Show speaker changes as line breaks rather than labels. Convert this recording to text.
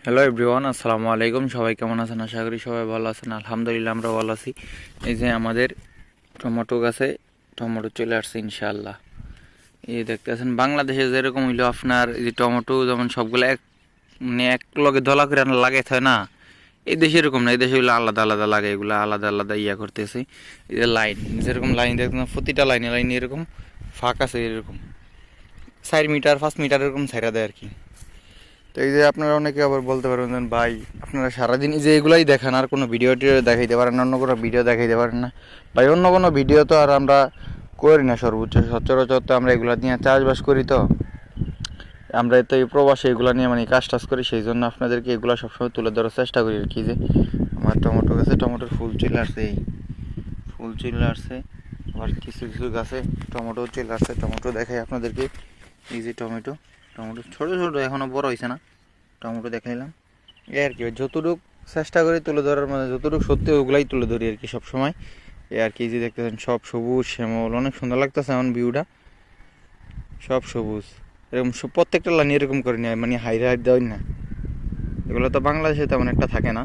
Hello everyone, আসসালামু আলাইকুম। সবাই কেমন আছেন? আশা করি সবাই ভালো আছেন। আলহামদুলিল্লাহ আমরা ভালো আছি। এই যে আমাদের টমেটো গাছে টমেটো চলে আসছে ইনশাআল্লাহ। এই দেখতেছেন বাংলাদেশে যেরকম হইলো আপনার এই যে টমেটো যেমন সবগুলো এক লগে দলা করে লাগাই হয় না, এই দেশে এরকম না। এই দেশে হইলো আলাদা আলাদা লাগে, এগুলো আলাদা আলাদা করতেছে। এই যে লাইন, যেরকম লাইন দেখতেছেন প্রতিটা লাইনে লাইনে এরকম ফাঁক আছে, এরকম 4 মিটার 5 মিটার এরকম ছাইরা দেয় আর কি। তো এই যে আপনারা অনেকে আবার বলতে পারবেন, ভাই আপনারা সারাদিন যে এগুলাই দেখান, আর কোনো ভিডিও টিডিও দেখাইতে পারেন না, অন্য কোনো ভিডিও দেখাইতে পারেন না। ভাই অন্য কোনো ভিডিও তো আর আমরা করি না, সর্বোচ্চ সচরাচর তো আমরা এগুলা নিয়ে চাষবাস করি। তো আমরা তো এই প্রবাসে এগুলো নিয়ে মানে কাজ টাজ করি, সেই জন্য আপনাদেরকে এগুলো সবসময় তুলে ধরার চেষ্টা করি আর কি। যে আমার টমেটো গাছে টমেটোর ফুল চলে আসছে, এই ফুল চলে আসছে। আবার কিছু কিছু গাছে টমেটো চলে আসছে, টমেটো দেখাই আপনাদেরকে। এই যে টমেটো টমেটো ছোটো ছোটো, এখনও বড় হয়েছে না। টমেটো দেখাইলাম এই আর কি, যতটুকু চেষ্টা করি তুলে ধরার, মানে যতটুকু সত্যি ওগুলাই তুলে ধরি আর কি সবসময়। এই আর কি, যে দেখতেছেন সব সবুজ শ্যামল, অনেক সুন্দর লাগতেছে এমন ভিউটা, সব সবুজ। এরকম প্রত্যেকটা লাইন এরকম করে নেয়, মানে হাইট দেওয়াই না। এগুলো তো বাংলাদেশে তেমন একটা থাকে না।